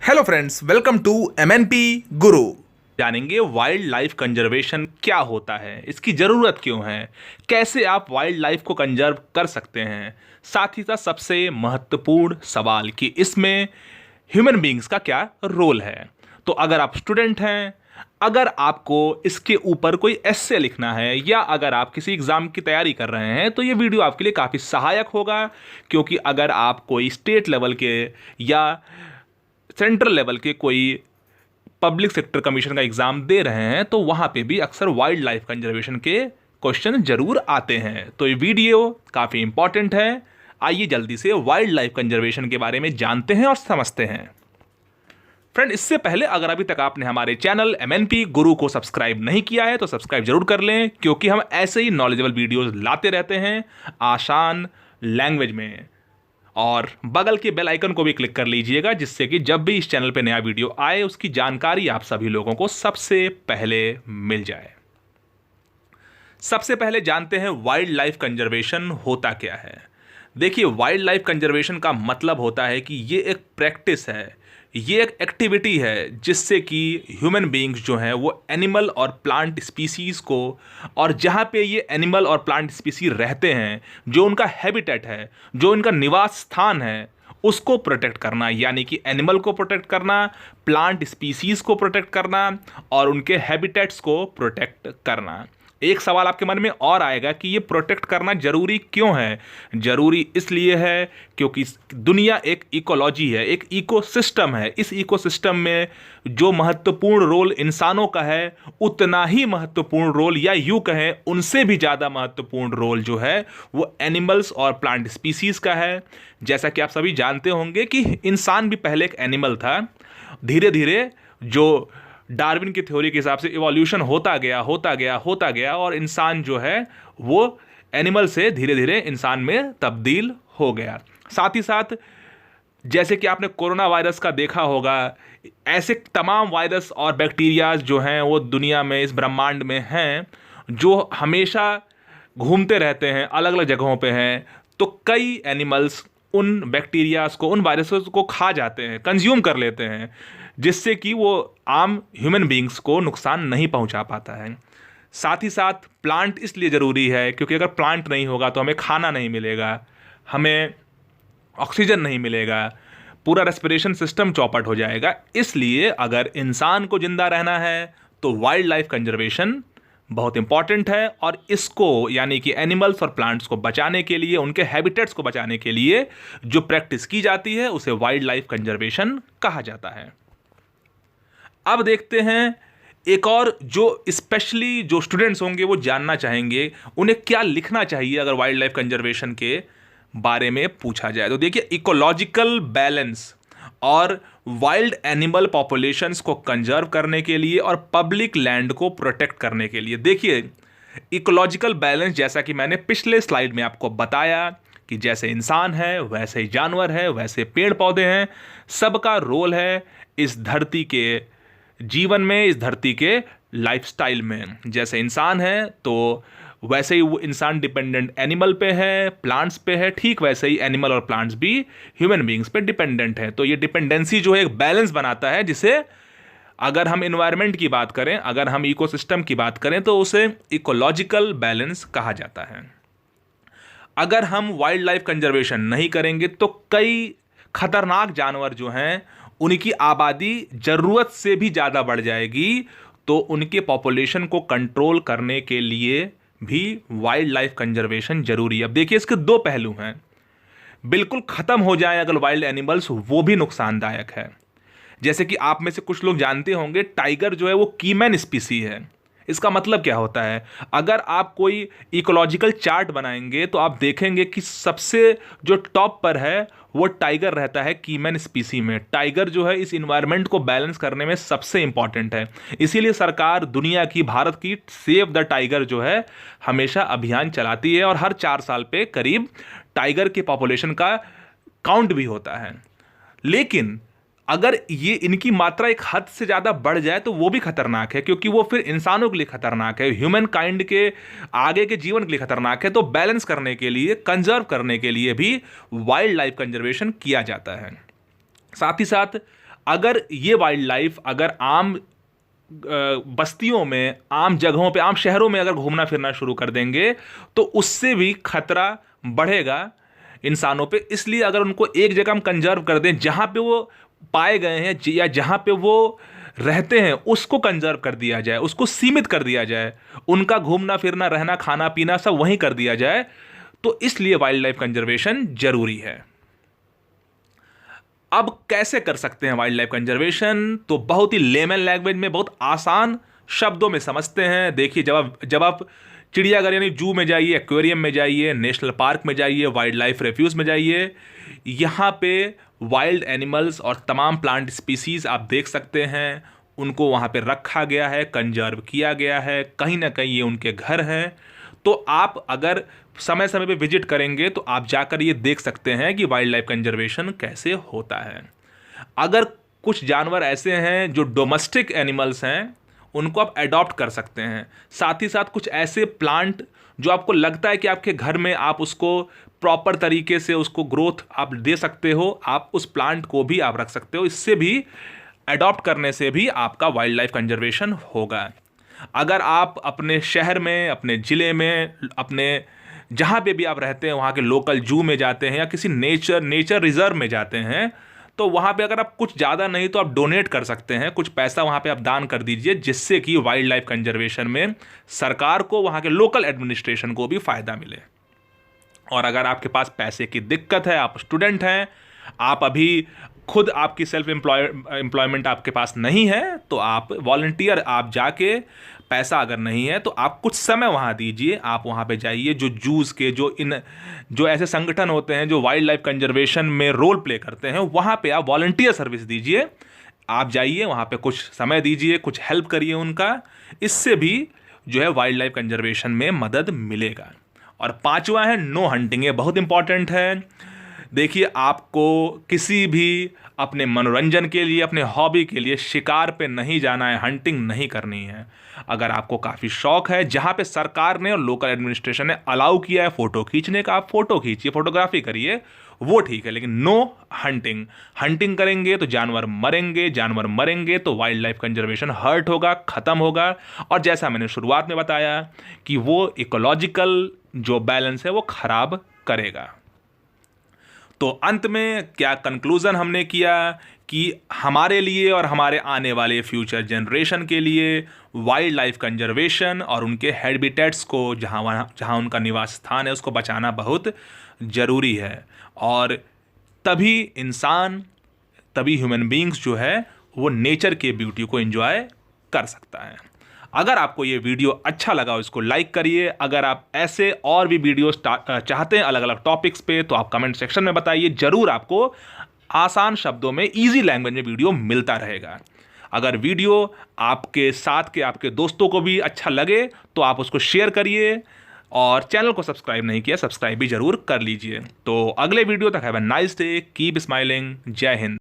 Hello friends, welcome to MNP Guru. जानेंगे wild life conservation क्या होता है, इसकी ज़रूरत क्यों है, कैसे आप वाइल्ड लाइफ को कंजर्व कर सकते हैं। साथ ही साथ सबसे महत्वपूर्ण सवाल कि इसमें ह्यूमन बींग्स का क्या रोल है। तो अगर आप स्टूडेंट हैं, अगर आपको इसके ऊपर कोई एस्से लिखना है या अगर आप किसी एग्ज़ाम की तैयारी कर रहे हैं तो ये वीडियो आपके लिए काफ़ी सहायक होगा। क्योंकि अगर आप कोई स्टेट लेवल के या सेंट्रल लेवल के कोई पब्लिक सेक्टर कमीशन का एग्जाम दे रहे हैं तो वहां पे भी अक्सर वाइल्ड लाइफ कंजर्वेशन के क्वेश्चन जरूर आते हैं। तो ये वीडियो काफ़ी इंपॉर्टेंट है। आइए जल्दी से वाइल्ड लाइफ कंजर्वेशन के बारे में जानते हैं और समझते हैं। फ्रेंड, इससे पहले अगर अभी तक आपने हमारे चैनल एमएनपी गुरु को सब्सक्राइब नहीं किया है तो सब्सक्राइब जरूर कर लें, क्योंकि हम ऐसे ही नॉलेजेबल वीडियोस लाते रहते हैं आसान लैंग्वेज में। और बगल के बेल आइकन को भी क्लिक कर लीजिएगा, जिससे कि जब भी इस चैनल पे नया वीडियो आए उसकी जानकारी आप सभी लोगों को सबसे पहले मिल जाए। सबसे पहले जानते हैं वाइल्ड लाइफ कंजर्वेशन होता क्या है। देखिए, वाइल्ड लाइफ कंजर्वेशन का मतलब होता है कि ये एक प्रैक्टिस है, ये एक एक्टिविटी है जिससे कि ह्यूमन बीइंग्स जो हैं वो एनिमल और प्लांट स्पीसीज़ को, और जहाँ पे ये एनिमल और प्लांट स्पीसीज रहते हैं, जो उनका हैबिटेट है, जो उनका निवास स्थान है, उसको प्रोटेक्ट करना। यानी कि एनिमल को प्रोटेक्ट करना, प्लांट स्पीसीज़ को प्रोटेक्ट करना और उनके हैबिटेट्स को प्रोटेक्ट करना। एक सवाल आपके मन में और आएगा कि ये प्रोटेक्ट करना जरूरी क्यों है। जरूरी इसलिए है क्योंकि दुनिया एक इकोलॉजी है, एक इकोसिस्टम है। इस इकोसिस्टम में जो महत्वपूर्ण रोल इंसानों का है, उतना ही महत्वपूर्ण रोल, या यूं कहें उनसे भी ज़्यादा महत्वपूर्ण रोल जो है वो एनिमल्स और प्लांट स्पीसीज का है। जैसा कि आप सभी जानते होंगे कि इंसान भी पहले एक एनिमल था। धीरे धीरे जो डार्विन की थ्योरी के हिसाब से इवोल्यूशन होता गया और इंसान जो है वो एनिमल से धीरे धीरे इंसान में तब्दील हो गया। साथ ही साथ जैसे कि आपने कोरोना वायरस का देखा होगा, ऐसे तमाम वायरस और बैक्टीरियाज जो हैं वो दुनिया में, इस ब्रह्मांड में हैं, जो हमेशा घूमते रहते हैं, अलग अलग जगहों पे हैं। तो कई एनिमल्स उन बैक्टीरियाज को, उन वायरसेस को खा जाते हैं, कंज्यूम कर लेते हैं, जिससे कि वो आम ह्यूमन बींग्स को नुकसान नहीं पहुंचा पाता है। साथ ही साथ प्लांट इसलिए ज़रूरी है क्योंकि अगर प्लांट नहीं होगा तो हमें खाना नहीं मिलेगा, हमें ऑक्सीजन नहीं मिलेगा, पूरा रेस्पिरेशन सिस्टम चौपट हो जाएगा। इसलिए अगर इंसान को जिंदा रहना है तो वाइल्ड लाइफ कंजर्वेशन बहुत इंपॉर्टेंट है। और इसको, यानी कि एनिमल्स और प्लांट्स को बचाने के लिए, उनके हैबिटेट्स को बचाने के लिए जो प्रैक्टिस की जाती है उसे वाइल्ड लाइफ कंजर्वेशन कहा जाता है। अब देखते हैं एक और, जो स्पेशली जो स्टूडेंट्स होंगे वो जानना चाहेंगे उन्हें क्या लिखना चाहिए अगर वाइल्ड लाइफ कंजर्वेशन के बारे में पूछा जाए। तो देखिए, इकोलॉजिकल बैलेंस और वाइल्ड एनिमल पॉपुलेशंस को कंजर्व करने के लिए और पब्लिक लैंड को प्रोटेक्ट करने के लिए। देखिए, इकोलॉजिकल बैलेंस, जैसा कि मैंने पिछले स्लाइड में आपको बताया कि जैसे इंसान है वैसे ही जानवर है, वैसे पेड़ पौधे हैं, सबका रोल है इस धरती के जीवन में, इस धरती के लाइफस्टाइल में। जैसे इंसान है तो वैसे ही वो इंसान डिपेंडेंट एनिमल पे है, प्लांट्स पे है, ठीक वैसे ही एनिमल और प्लांट्स भी ह्यूमन बींग्स पे डिपेंडेंट है। तो ये डिपेंडेंसी जो है एक बैलेंस बनाता है, जिसे अगर हम इन्वायरमेंट की बात करें, अगर हम इकोसिस्टम की बात करें तो उसे इकोलॉजिकल बैलेंस कहा जाता है। अगर हम वाइल्ड लाइफ कंजर्वेशन नहीं करेंगे तो कई खतरनाक जानवर जो हैं उनकी आबादी ज़रूरत से भी ज़्यादा बढ़ जाएगी। तो उनके पॉपुलेशन को कंट्रोल करने के लिए भी वाइल्ड लाइफ कंजर्वेशन जरूरी है। अब देखिए, इसके दो पहलू हैं। बिल्कुल ख़त्म हो जाए अगर वाइल्ड एनिमल्स, वो भी नुकसानदायक है। जैसे कि आप में से कुछ लोग जानते होंगे, टाइगर जो है वो कीमैन स्पीसी है। इसका मतलब क्या होता है? अगर आप कोई इकोलॉजिकल चार्ट बनाएंगे तो आप देखेंगे कि सबसे जो टॉप पर है वो टाइगर रहता है कीमैन स्पीसी में। टाइगर जो है इस इन्वायरमेंट को बैलेंस करने में सबसे इंपॉर्टेंट है। इसीलिए सरकार दुनिया की, भारत की सेव द टाइगर जो है हमेशा अभियान चलाती है और हर 4 साल पे करीब टाइगर के पॉपुलेशन का काउंट भी होता है। लेकिन अगर ये इनकी मात्रा एक हद से ज़्यादा बढ़ जाए तो वो भी खतरनाक है, क्योंकि वो फिर इंसानों के लिए खतरनाक है, ह्यूमन काइंड के आगे के जीवन के लिए खतरनाक है। तो बैलेंस करने के लिए, कंजर्व करने के लिए भी वाइल्ड लाइफ कंजर्वेशन किया जाता है। साथ ही साथ अगर ये वाइल्ड लाइफ अगर आम बस्तियों में, आम जगहों पे, आम शहरों में अगर घूमना फिरना शुरू कर देंगे तो उससे भी खतरा बढ़ेगा इंसानों पे। इसलिए अगर उनको एक जगह हम कंजर्व कर दें, जहां पे वो पाए गए हैं या जहां पे वो रहते हैं, उसको कंजर्व कर दिया जाए, उसको सीमित कर दिया जाए, उनका घूमना फिरना, रहना, खाना पीना सब वहीं कर दिया जाए, तो इसलिए वाइल्ड लाइफ कंजर्वेशन जरूरी है। अब कैसे कर सकते हैं वाइल्ड लाइफ कंजर्वेशन? तो बहुत ही लेमन लैंग्वेज में, बहुत आसान शब्दों में समझते हैं। देखिए, जब आप चिड़ियाघर यानी जू में जाइए, एक्वेरियम में जाइए, नेशनल पार्क में जाइए, वाइल्ड लाइफ रेफ्यूज में जाइए, यहाँ पे वाइल्ड एनिमल्स और तमाम प्लांट स्पीसीज आप देख सकते हैं। उनको वहाँ पे रखा गया है, कंजर्व किया गया है, कहीं ना कहीं ये उनके घर हैं। तो आप अगर समय समय पे विजिट करेंगे तो आप जाकर ये देख सकते हैं कि वाइल्ड लाइफ कंजर्वेशन कैसे होता है। अगर कुछ जानवर ऐसे हैं जो डोमेस्टिक एनिमल्स हैं, उनको आप अडॉप्ट कर सकते हैं। साथ ही साथ कुछ ऐसे प्लांट जो आपको लगता है कि आपके घर में आप उसको प्रॉपर तरीके से उसको ग्रोथ आप दे सकते हो, आप उस प्लांट को भी आप रख सकते हो। इससे भी, अडॉप्ट करने से भी आपका वाइल्ड लाइफ कंजर्वेशन होगा। अगर आप अपने शहर में, अपने ज़िले में, अपने जहाँ पे भी आप रहते हैं वहाँ के लोकल जू में जाते हैं या किसी नेचर रिजर्व में जाते हैं, तो वहाँ पे अगर आप कुछ ज़्यादा नहीं तो आप डोनेट कर सकते हैं, कुछ पैसा वहाँ पे आप दान कर दीजिए, जिससे कि वाइल्ड लाइफ कंजर्वेशन में सरकार को, वहाँ के लोकल एडमिनिस्ट्रेशन को भी फ़ायदा मिले। और अगर आपके पास पैसे की दिक्कत है, आप स्टूडेंट हैं, आप अभी खुद आपकी सेल्फ एम्प्लॉयमेंट आपके पास नहीं है, तो आप वॉलंटियर, आप जाके, पैसा अगर नहीं है तो आप कुछ समय वहाँ दीजिए। आप वहाँ पे जाइए, जो जूस के जो ऐसे संगठन होते हैं जो वाइल्ड लाइफ कंजर्वेशन में रोल प्ले करते हैं, वहाँ पे आप वॉलंटियर सर्विस दीजिए। आप जाइए वहाँ पे, कुछ समय दीजिए, कुछ हेल्प करिए उनका। इससे भी जो है वाइल्ड लाइफ कंजर्वेशन में मदद मिलेगा। और पांचवा है नो हंटिंग। ये बहुत इंपॉर्टेंट है। देखिए, आपको किसी भी अपने मनोरंजन के लिए, अपने हॉबी के लिए शिकार पे नहीं जाना है, हंटिंग नहीं करनी है। अगर आपको काफ़ी शौक है, जहाँ पे सरकार ने और लोकल एडमिनिस्ट्रेशन ने अलाउ किया है फ़ोटो खींचने का, आप फ़ोटो खींचिए, फोटोग्राफी करिए, वो ठीक है, लेकिन नो हंटिंग। हंटिंग करेंगे तो जानवर मरेंगे, जानवर मरेंगे तो वाइल्ड लाइफ कंजर्वेशन हर्ट होगा, ख़त्म होगा। और जैसा मैंने शुरुआत में बताया कि वो इकोलॉजिकल जो बैलेंस है वो ख़राब करेगा। तो अंत में क्या कंक्लूज़न हमने किया कि हमारे लिए और हमारे आने वाले फ्यूचर जनरेशन के लिए वाइल्ड लाइफ कंजर्वेशन और उनके हैबिटेट्स को, जहाँ उनका निवास स्थान है, उसको बचाना बहुत ज़रूरी है। और तभी इंसान, तभी ह्यूमन बींग्स जो है वो नेचर के ब्यूटी को एंजॉय कर सकता है। अगर आपको ये वीडियो अच्छा लगा, इसको लाइक करिए। अगर आप ऐसे और भी वीडियोस चाहते हैं अलग अलग टॉपिक्स पे, तो आप कमेंट सेक्शन में बताइए। ज़रूर आपको आसान शब्दों में, इजी लैंग्वेज में वीडियो मिलता रहेगा। अगर वीडियो आपके साथ के आपके दोस्तों को भी अच्छा लगे तो आप उसको शेयर करिए, और चैनल को सब्सक्राइब नहीं किया, सब्सक्राइब भी जरूर कर लीजिए। तो अगले वीडियो तक have a nice day, keep smiling, जय हिंद।